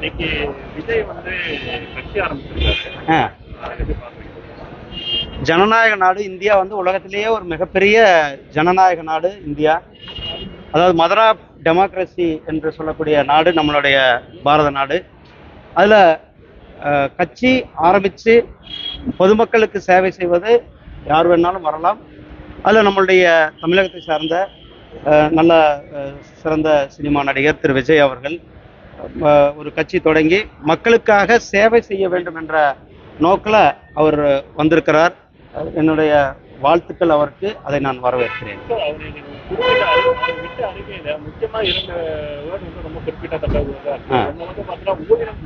இன்னைக்கு விஜய் வந்து கட்சி ஆரம்பிச்சிருக்காரு. ஜனநாயக நாடு இந்தியா வந்து உலகத்திலேயே ஒரு மிகப்பெரிய ஜனநாயக நாடு இந்தியா. அதாவது மதர் ஆஃப் டெமோக்ரஸி என்று சொல்லக்கூடிய நாடு நம்மளுடைய பாரத நாடு. அதில் கட்சி ஆரம்பித்து பொதுமக்களுக்கு சேவை செய்வது யார் வேணாலும் வரலாம். அதில் நம்மளுடைய தமிழகத்தை சார்ந்த நல்ல சிறந்த சினிமா நடிகர் திரு விஜய் அவர்கள் ஒரு கட்சி தொடங்கி மக்களுக்காக சேவை செய்ய வேண்டும் என்ற நோக்கில் அவர் வந்திருக்கிறார். என்னுடைய வாழ்த்துக்கள் அவருக்கு. அதை நான் வரவேற்கிறேன். முக்கியமா இரண்டு வேர்டு வந்து ரொம்ப குறிப்பிட்டத்தக்க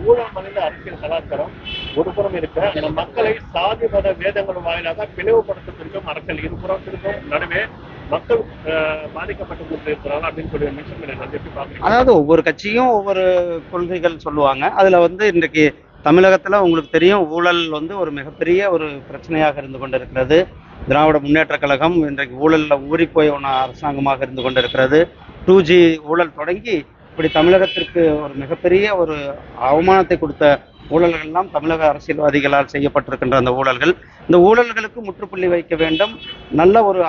ஊழல் மனித அரசியல் கலாச்சாரம் ஒரு புறம் இருக்க அந்த மக்களை சாதி மத வேதங்கள் வாயிலாக பிளவுபடுத்தத்திற்கும் அரசியல் இருபுறத்திற்கும் நடுவே மக்கள் பாதிக்கப்பட்டு கொண்டிருக்கிறாங்க அப்படின்னு சொல்லி மென்ஷன் பண்ணி. அதாவது ஒவ்வொரு கட்சியும் ஒவ்வொரு கொள்கைகள் சொல்லுவாங்க. அதுல வந்து இன்றைக்கு தமிழகத்துல உங்களுக்கு தெரியும், ஊழல் வந்து ஒரு மிகப்பெரிய ஒரு பிரச்சனையாக இருந்து கொண்டிருக்கிறது. திராவிட முன்னேற்ற கழகம் இன்றைக்கு ஊழலில் ஊறி போய் அரசாங்கமாக இருந்து கொண்டிருக்கிறது. 2G ஊழல் தொடங்கி இப்படி தமிழகத்திற்கு ஒரு மிகப்பெரிய ஒரு அவமானத்தை கொடுத்த ஊழல்கள் எல்லாம் தமிழக அரசியல்வாதிகளால் செய்யப்பட்டிருக்கின்ற அந்த ஊழல்கள். இந்த ஊழல்களுக்கு முற்றுப்புள்ளி வைக்க வேண்டும், நல்ல ஒரு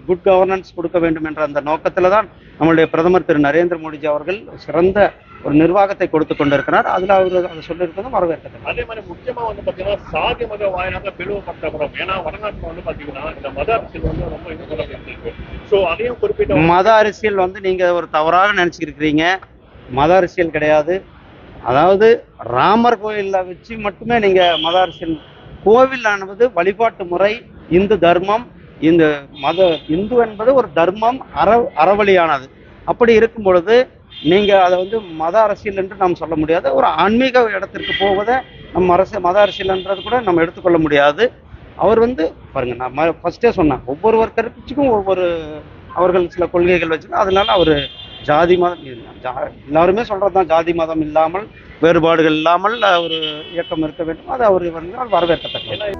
குட் கவர்னன்ஸ் கொடுக்க வேண்டும் என்ற அந்த நோக்கத்தில் தான் நம்மளுடைய பிரதமர் திரு நரேந்திர மோடிஜி அவர்கள் சிறந்த ஒரு நிர்வாகத்தை கொடுத்து கொண்டிருக்கிறார். அதில் அவர் அதை சொல்லியிருப்பதும் வரவேற்கிறது. அதே மாதிரி முக்கியமா வந்து பாத்தீங்கன்னா சாதி மத வாயிலாக பிளவுபடுத்தப்படும். ஏன்னா வடநாட்டில் வந்து பாத்தீங்கன்னா இந்த மத அரசியல் வந்து ரொம்ப இருக்கு. ஸோ அதையும் குறிப்பிட்ட மத அரசியல் வந்து நீங்க ஒரு தவறாக நினைச்சுக்கிறீங்க. மத அரசியல் கிடையாது. அதாவது ராமர் கோயிலில் வச்சு மட்டுமே நீங்க மத அரசியல். கோவில் ஆனது வழிபாட்டு முறை, இந்து தர்மம். இந்த இந்து என்பது ஒரு தர்மம், அறவழியானது. அப்படி இருக்கும் பொழுது நீங்க அதை வந்து மத அரசியல் என்று நாம் சொல்ல முடியாது. ஒரு ஆன்மீக இடத்திற்கு போவதை மத அரசியல்ன்றது கூட நம்ம எடுத்துக்கொள்ள முடியாது. அவர் வந்து பாருங்க, நான் ஃபர்ஸ்டே சொன்னேன், ஒவ்வொருவர் கருத்துக்கும் ஒவ்வொரு அவர்கள் சில கொள்கைகள் வச்சுருக்கோம். அதனால அவர் ஜாதி மதம் எல்லாருமே சொல்றதுதான், ஜாதி மதம் இல்லாமல் வேறுபாடுகள் இல்லாமல் ஒரு இயக்கம் இருக்க வேண்டும். அது அவர் வரவேற்கத்தக்கது.